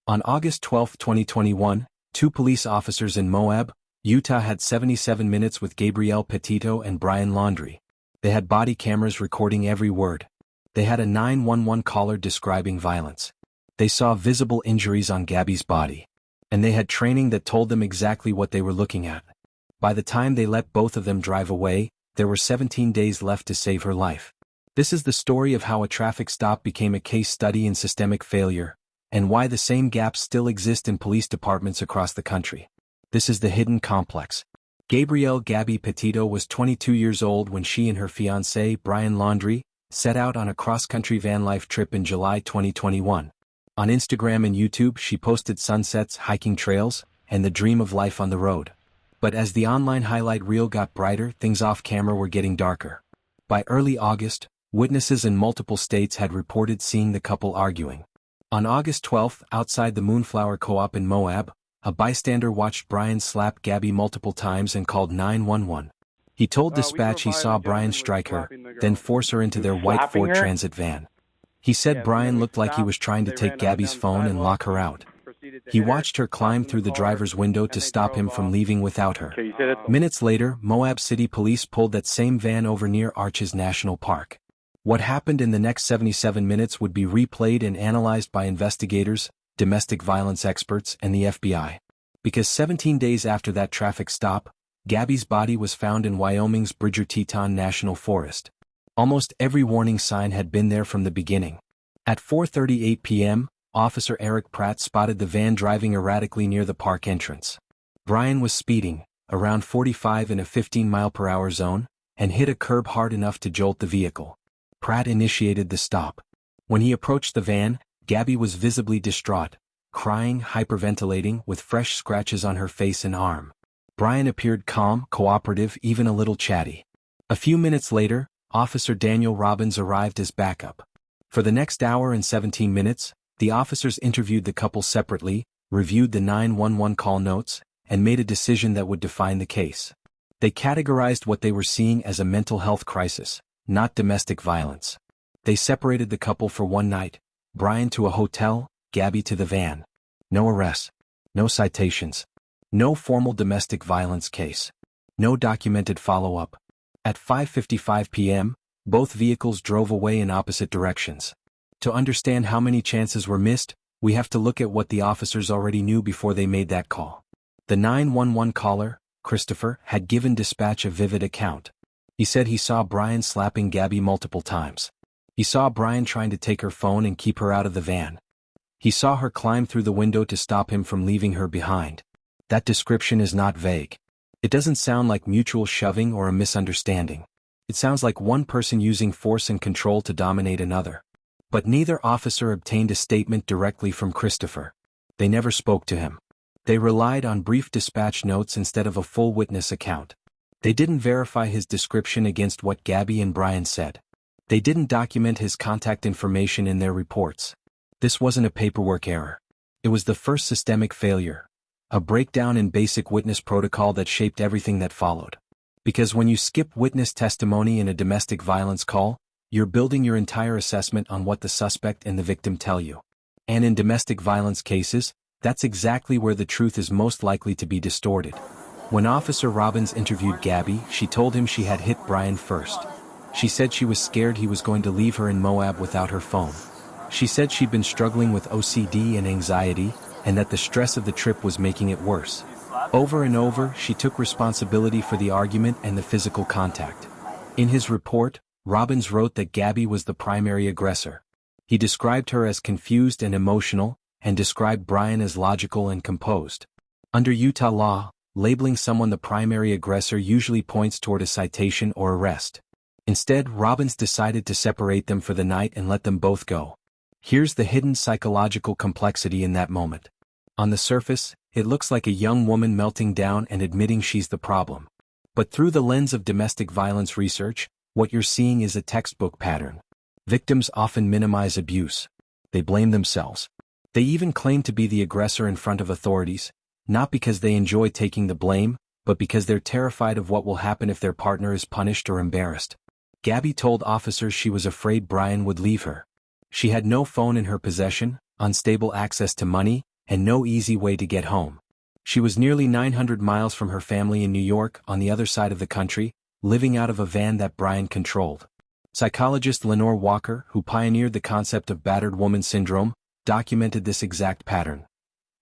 On August 12, 2021, two police officers in Moab, Utah had 77 minutes with Gabby Petito and Brian Laundrie. They had body cameras recording every word. They had a 911 caller describing violence. They saw visible injuries on Gabby's body. And they had training that told them exactly what they were looking at. By the time they let both of them drive away, there were 17 days left to save her life. This is the story of how a traffic stop became a case study in systemic failure, and why the same gaps still exist in police departments across the country. This is the hidden complex. Gabby Petito was 22 years old when she and her fiancé, Brian Laundrie, set out on a cross-country van life trip in July 2021. On Instagram and YouTube she posted sunsets, hiking trails, and the dream of life on the road. But as the online highlight reel got brighter, things off-camera were getting darker. By early August, witnesses in multiple states had reported seeing the couple arguing. On August 12, outside the Moonflower Co-op in Moab, a bystander watched Brian slap Gabby multiple times and called 911. He told dispatch he saw Brian strike her, then force her into their white Ford Transit van. He said Brian looked like he was trying to take Gabby's phone and lock her out. He watched her climb through the driver's window to stop him from leaving without her. Minutes later, Moab City Police pulled that same van over near Arches National Park. What happened in the next 77 minutes would be replayed and analyzed by investigators, domestic violence experts, and the FBI. Because 17 days after that traffic stop, Gabby's body was found in Wyoming's Bridger-Teton National Forest. Almost every warning sign had been there from the beginning. At 4:38 p.m., Officer Eric Pratt spotted the van driving erratically near the park entrance. Brian was speeding, around 45 in a 15-mile-per-hour zone, and hit a curb hard enough to jolt the vehicle. Pratt initiated the stop. When he approached the van, Gabby was visibly distraught, crying, hyperventilating, with fresh scratches on her face and arm. Brian appeared calm, cooperative, even a little chatty. A few minutes later, Officer Daniel Robbins arrived as backup. For the next hour and 17 minutes, the officers interviewed the couple separately, reviewed the 911 call notes, and made a decision that would define the case. They categorized what they were seeing as a mental health crisis, not domestic violence. They separated the couple for one night, Brian to a hotel, Gabby to the van. No arrests. No citations. No formal domestic violence case. No documented follow-up. At 5:55 p.m., both vehicles drove away in opposite directions. To understand how many chances were missed, we have to look at what the officers already knew before they made that call. The 911 caller, Christopher, had given dispatch a vivid account. He said he saw Brian slapping Gabby multiple times. He saw Brian trying to take her phone and keep her out of the van. He saw her climb through the window to stop him from leaving her behind. That description is not vague. It doesn't sound like mutual shoving or a misunderstanding. It sounds like one person using force and control to dominate another. But neither officer obtained a statement directly from Christopher. They never spoke to him. They relied on brief dispatch notes instead of a full witness account. They didn't verify his description against what Gabby and Brian said. They didn't document his contact information in their reports. This wasn't a paperwork error. It was the first systemic failure. A breakdown in basic witness protocol that shaped everything that followed. Because when you skip witness testimony in a domestic violence call, you're building your entire assessment on what the suspect and the victim tell you. And in domestic violence cases, that's exactly where the truth is most likely to be distorted. When Officer Robbins interviewed Gabby, she told him she had hit Brian first. She said she was scared he was going to leave her in Moab without her phone. She said she'd been struggling with OCD and anxiety, and that the stress of the trip was making it worse. Over and over, she took responsibility for the argument and the physical contact. In his report, Robbins wrote that Gabby was the primary aggressor. He described her as confused and emotional, and described Brian as logical and composed. Under Utah law, labeling someone the primary aggressor usually points toward a citation or arrest. Instead, Robbins decided to separate them for the night and let them both go. Here's the hidden psychological complexity in that moment. On the surface, it looks like a young woman melting down and admitting she's the problem. But through the lens of domestic violence research, what you're seeing is a textbook pattern. Victims often minimize abuse. They blame themselves. They even claim to be the aggressor in front of authorities, not because they enjoy taking the blame, but because they're terrified of what will happen if their partner is punished or embarrassed. Gabby told officers she was afraid Brian would leave her. She had no phone in her possession, unstable access to money, and no easy way to get home. She was nearly 900 miles from her family in New York on the other side of the country, living out of a van that Brian controlled. Psychologist Lenore Walker, who pioneered the concept of battered woman syndrome, documented this exact pattern.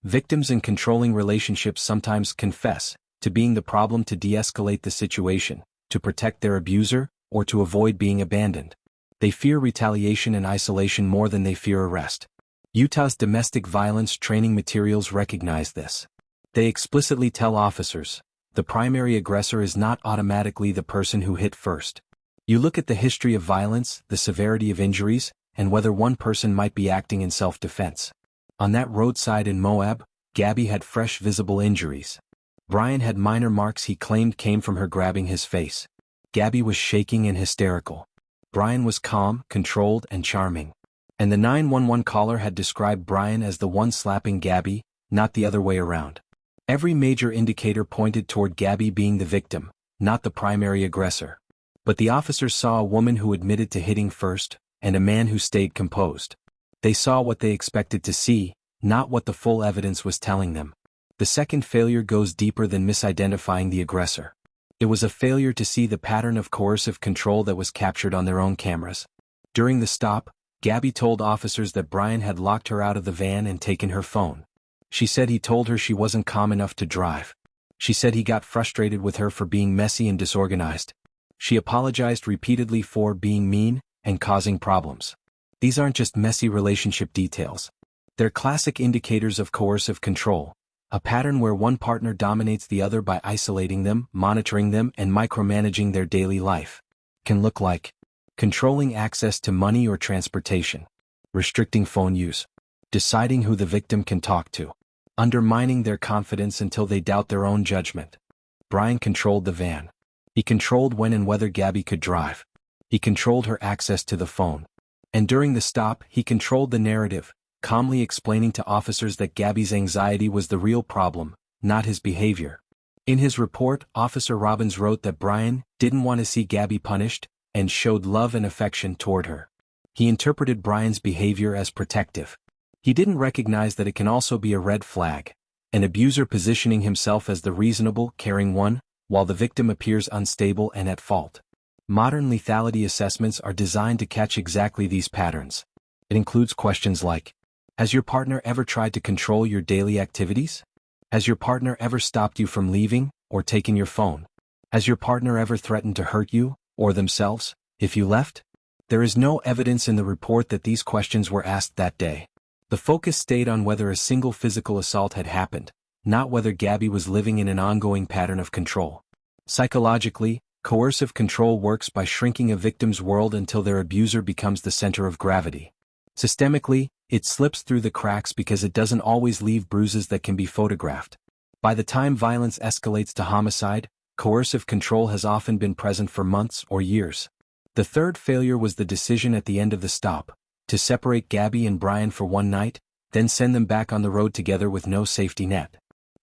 Victims in controlling relationships sometimes confess to being the problem to de-escalate the situation, to protect their abuser, or to avoid being abandoned. They fear retaliation and isolation more than they fear arrest. Utah's domestic violence training materials recognize this. They explicitly tell officers, the primary aggressor is not automatically the person who hit first. You look at the history of violence, the severity of injuries, and whether one person might be acting in self-defense. On that roadside in Moab, Gabby had fresh visible injuries. Brian had minor marks he claimed came from her grabbing his face. Gabby was shaking and hysterical. Brian was calm, controlled, and charming. And the 911 caller had described Brian as the one slapping Gabby, not the other way around. Every major indicator pointed toward Gabby being the victim, not the primary aggressor. But the officers saw a woman who admitted to hitting first, and a man who stayed composed. They saw what they expected to see, not what the full evidence was telling them. The second failure goes deeper than misidentifying the aggressor. It was a failure to see the pattern of coercive control that was captured on their own cameras. During the stop, Gabby told officers that Brian had locked her out of the van and taken her phone. She said he told her she wasn't calm enough to drive. She said he got frustrated with her for being messy and disorganized. She apologized repeatedly for being mean and causing problems. These aren't just messy relationship details. They're classic indicators of coercive control, a pattern where one partner dominates the other by isolating them, monitoring them, and micromanaging their daily life. Can look like controlling access to money or transportation, restricting phone use, deciding who the victim can talk to, undermining their confidence until they doubt their own judgment. Brian controlled the van. He controlled when and whether Gabby could drive. He controlled her access to the phone. And during the stop, he controlled the narrative, calmly explaining to officers that Gabby's anxiety was the real problem, not his behavior. In his report, Officer Robbins wrote that Brian didn't want to see Gabby punished, and showed love and affection toward her. He interpreted Brian's behavior as protective. He didn't recognize that it can also be a red flag, an abuser positioning himself as the reasonable, caring one, while the victim appears unstable and at fault. Modern lethality assessments are designed to catch exactly these patterns. It includes questions like, has your partner ever tried to control your daily activities? Has your partner ever stopped you from leaving, or taken your phone? Has your partner ever threatened to hurt you, or themselves, if you left? There is no evidence in the report that these questions were asked that day. The focus stayed on whether a single physical assault had happened, not whether Gabby was living in an ongoing pattern of control. Psychologically, coercive control works by shrinking a victim's world until their abuser becomes the center of gravity. Systemically, it slips through the cracks because it doesn't always leave bruises that can be photographed. By the time violence escalates to homicide, coercive control has often been present for months or years. The third failure was the decision at the end of the stop, to separate Gabby and Brian for one night, then send them back on the road together with no safety net.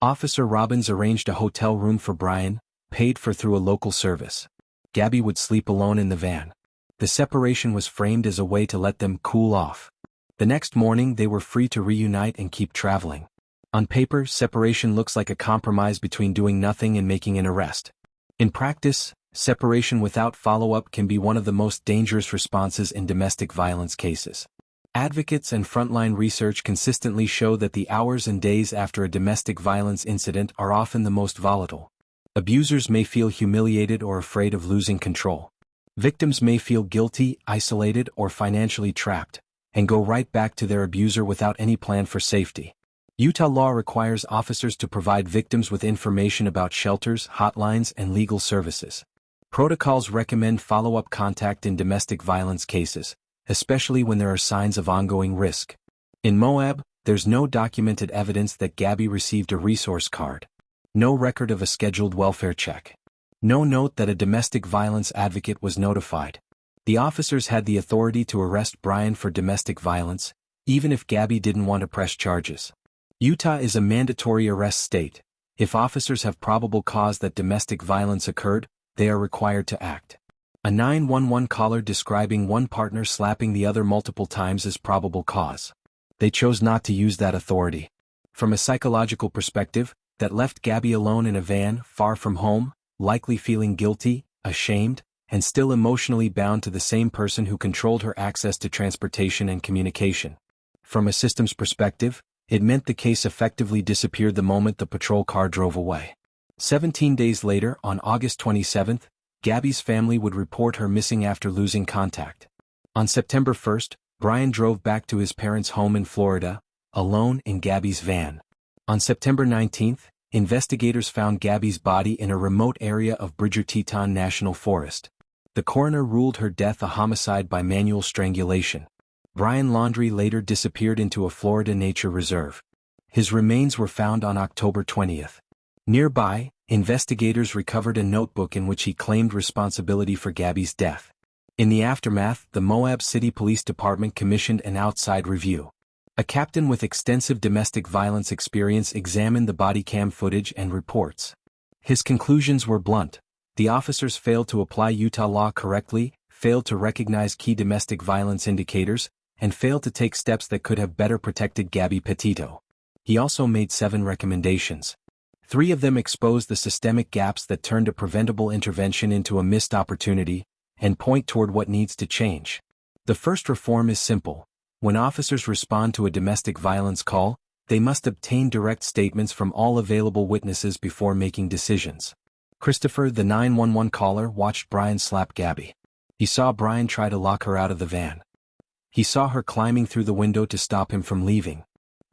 Officer Robbins arranged a hotel room for Brian, paid for through a local service. Gabby would sleep alone in the van. The separation was framed as a way to let them cool off. The next morning they were free to reunite and keep traveling. On paper, separation looks like a compromise between doing nothing and making an arrest. In practice, separation without follow-up can be one of the most dangerous responses in domestic violence cases. Advocates and frontline research consistently show that the hours and days after a domestic violence incident are often the most volatile. Abusers may feel humiliated or afraid of losing control. Victims may feel guilty, isolated, or financially trapped, and go right back to their abuser without any plan for safety. Utah law requires officers to provide victims with information about shelters, hotlines, and legal services. Protocols recommend follow-up contact in domestic violence cases, especially when there are signs of ongoing risk. In Moab, there's no documented evidence that Gabby received a resource card. No record of a scheduled welfare check. No note that a domestic violence advocate was notified. The officers had the authority to arrest Brian for domestic violence, even if Gabby didn't want to press charges. Utah is a mandatory arrest state. If officers have probable cause that domestic violence occurred, they are required to act. A 911 caller describing one partner slapping the other multiple times is probable cause. They chose not to use that authority. From a psychological perspective, that left Gabby alone in a van, far from home, likely feeling guilty, ashamed, and still emotionally bound to the same person who controlled her access to transportation and communication. From a systems perspective, it meant the case effectively disappeared the moment the patrol car drove away. 17 days later, on August 27, Gabby's family would report her missing after losing contact. On September 1, Brian drove back to his parents' home in Florida, alone in Gabby's van. On September 19, investigators found Gabby's body in a remote area of Bridger-Teton National Forest. The coroner ruled her death a homicide by manual strangulation. Brian Laundrie later disappeared into a Florida nature reserve. His remains were found on October 20. Nearby, investigators recovered a notebook in which he claimed responsibility for Gabby's death. In the aftermath, the Moab City Police Department commissioned an outside review. A captain with extensive domestic violence experience examined the bodycam footage and reports. His conclusions were blunt. The officers failed to apply Utah law correctly, failed to recognize key domestic violence indicators, and failed to take steps that could have better protected Gabby Petito. He also made 7 recommendations. 3 of them exposed the systemic gaps that turned a preventable intervention into a missed opportunity, and point toward what needs to change. The first reform is simple. When officers respond to a domestic violence call, they must obtain direct statements from all available witnesses before making decisions. Christopher, the 911 caller, watched Brian slap Gabby. He saw Brian try to lock her out of the van. He saw her climbing through the window to stop him from leaving.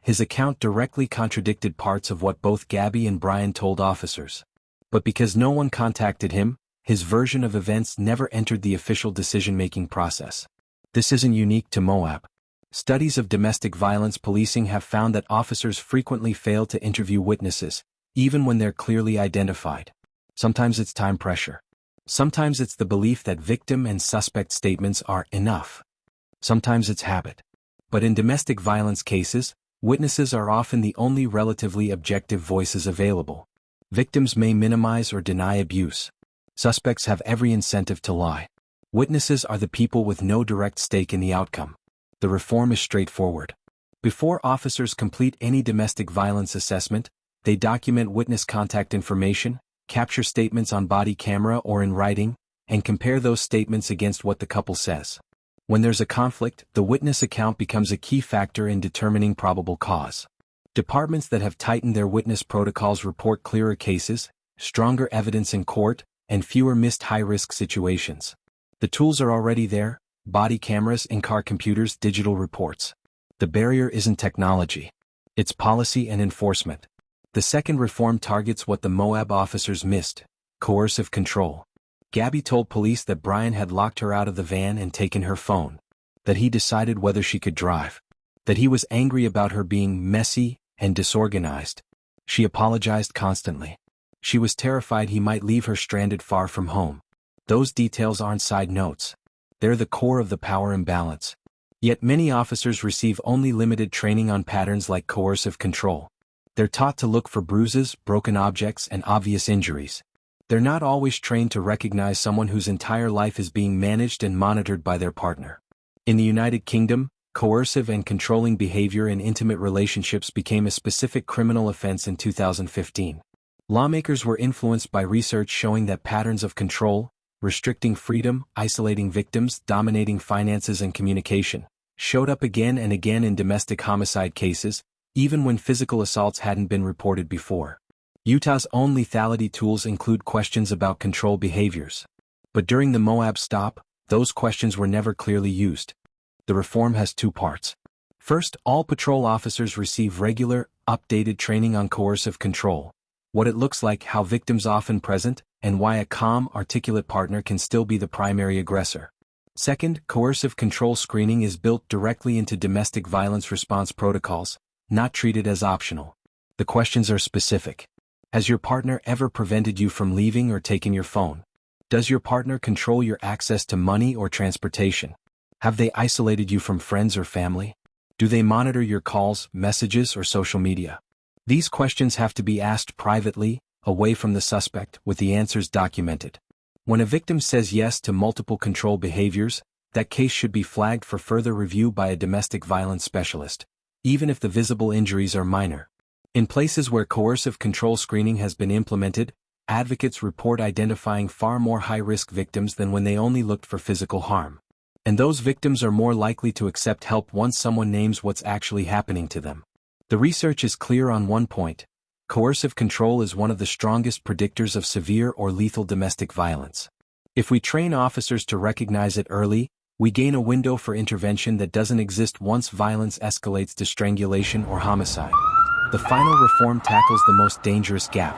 His account directly contradicted parts of what both Gabby and Brian told officers. But because no one contacted him, his version of events never entered the official decision-making process. This isn't unique to Moab. Studies of domestic violence policing have found that officers frequently fail to interview witnesses, even when they're clearly identified. Sometimes it's time pressure. Sometimes it's the belief that victim and suspect statements are enough. Sometimes it's habit. But in domestic violence cases, witnesses are often the only relatively objective voices available. Victims may minimize or deny abuse. Suspects have every incentive to lie. Witnesses are the people with no direct stake in the outcome. The reform is straightforward. Before officers complete any domestic violence assessment, they document witness contact information, capture statements on body camera or in writing, and compare those statements against what the couple says. When there's a conflict, the witness account becomes a key factor in determining probable cause. Departments that have tightened their witness protocols report clearer cases, stronger evidence in court, and fewer missed high-risk situations. The tools are already there: body cameras, in-car computers, digital reports. The barrier isn't technology. It's policy and enforcement. The second reform targets what the Moab officers missed: coercive control. Gabby told police that Brian had locked her out of the van and taken her phone, that he decided whether she could drive, that he was angry about her being messy and disorganized. She apologized constantly. She was terrified he might leave her stranded far from home. Those details aren't side notes. They're the core of the power imbalance. Yet many officers receive only limited training on patterns like coercive control. They're taught to look for bruises, broken objects, and obvious injuries. They're not always trained to recognize someone whose entire life is being managed and monitored by their partner. In the United Kingdom, coercive and controlling behavior in intimate relationships became a specific criminal offense in 2015. Lawmakers were influenced by research showing that patterns of control, restricting freedom, isolating victims, dominating finances and communication, showed up again and again in domestic homicide cases, even when physical assaults hadn't been reported before. Utah's own lethality tools include questions about control behaviors. But during the Moab stop, those questions were never clearly used. The reform has 2 parts. First, all patrol officers receive regular, updated training on coercive control: what it looks like, how victims often present, and why a calm, articulate partner can still be the primary aggressor. Second, coercive control screening is built directly into domestic violence response protocols, not treated as optional. The questions are specific. Has your partner ever prevented you from leaving or taking your phone? Does your partner control your access to money or transportation? Have they isolated you from friends or family? Do they monitor your calls, messages, or social media? These questions have to be asked privately, away from the suspect, with the answers documented. When a victim says yes to multiple control behaviors, that case should be flagged for further review by a domestic violence specialist, even if the visible injuries are minor. In places where coercive control screening has been implemented, advocates report identifying far more high-risk victims than when they only looked for physical harm. And those victims are more likely to accept help once someone names what's actually happening to them. The research is clear on one point: coercive control is one of the strongest predictors of severe or lethal domestic violence. If we train officers to recognize it early, we gain a window for intervention that doesn't exist once violence escalates to strangulation or homicide. The final reform tackles the most dangerous gap: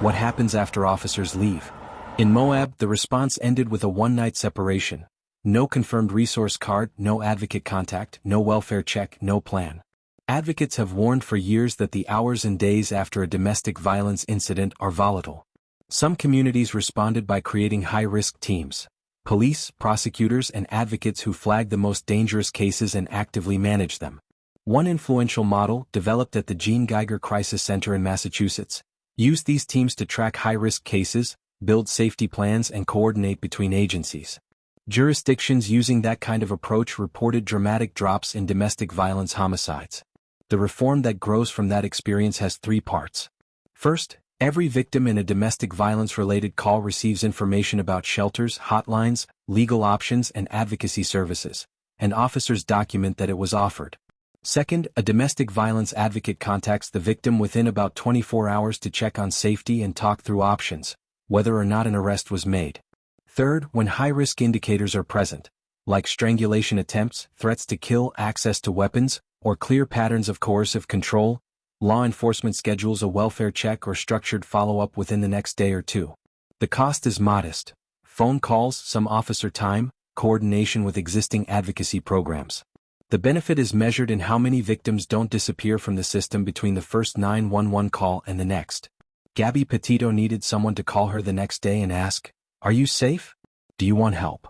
what happens after officers leave. In Moab, the response ended with a one-night separation. No confirmed resource card, no advocate contact, no welfare check, no plan. Advocates have warned for years that the hours and days after a domestic violence incident are volatile. Some communities responded by creating high-risk teams: police, prosecutors, and advocates who flag the most dangerous cases and actively manage them. One influential model, developed at the Jean Geiger Crisis Center in Massachusetts, used these teams to track high-risk cases, build safety plans, and coordinate between agencies. Jurisdictions using that kind of approach reported dramatic drops in domestic violence homicides. The reform that grows from that experience has three parts. First, every victim in a domestic violence-related call receives information about shelters, hotlines, legal options, and advocacy services, and officers document that it was offered. Second, a domestic violence advocate contacts the victim within about 24 hours to check on safety and talk through options, whether or not an arrest was made. Third, when high-risk indicators are present, like strangulation attempts, threats to kill, access to weapons, or clear patterns of coercive control, law enforcement schedules a welfare check or structured follow-up within the next day or two. The cost is modest: phone calls, some officer time, coordination with existing advocacy programs. The benefit is measured in how many victims don't disappear from the system between the first 911 call and the next. Gabby Petito needed someone to call her the next day and ask, "Are you safe? Do you want help?"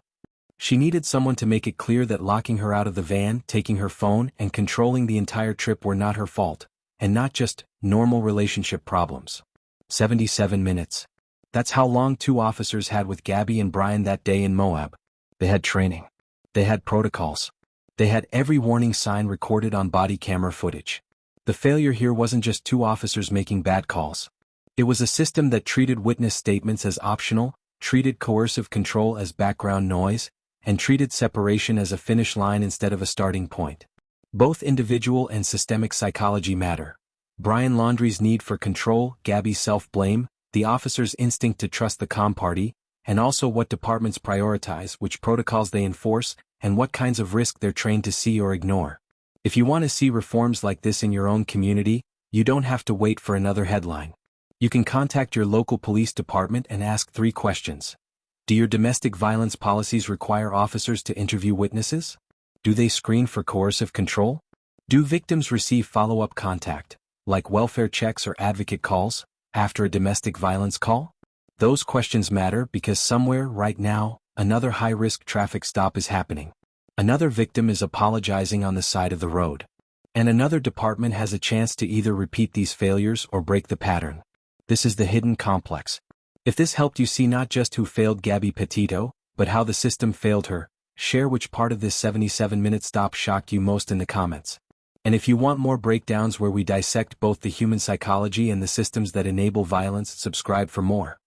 She needed someone to make it clear that locking her out of the van, taking her phone, and controlling the entire trip were not her fault, and not just normal relationship problems. 77 minutes. That's how long two officers had with Gabby and Brian that day in Moab. They had training. They had protocols. They had every warning sign recorded on body camera footage. The failure here wasn't just two officers making bad calls. It was a system that treated witness statements as optional, treated coercive control as background noise, and treated separation as a finish line instead of a starting point. Both individual and systemic psychology matter. Brian Laundrie's need for control, Gabby's self-blame, the officer's instinct to trust the comm party, and also what departments prioritize, which protocols they enforce, and what kinds of risk they're trained to see or ignore. If you want to see reforms like this in your own community, you don't have to wait for another headline. You can contact your local police department and ask 3 questions. Do your domestic violence policies require officers to interview witnesses? Do they screen for coercive control? Do victims receive follow-up contact, like welfare checks or advocate calls, after a domestic violence call? Those questions matter because somewhere, right now, another high-risk traffic stop is happening. Another victim is apologizing on the side of the road. And another department has a chance to either repeat these failures or break the pattern. This is the hidden complex. If this helped you see not just who failed Gabby Petito, but how the system failed her, share which part of this 77-minute stop shocked you most in the comments. And if you want more breakdowns where we dissect both the human psychology and the systems that enable violence, subscribe for more.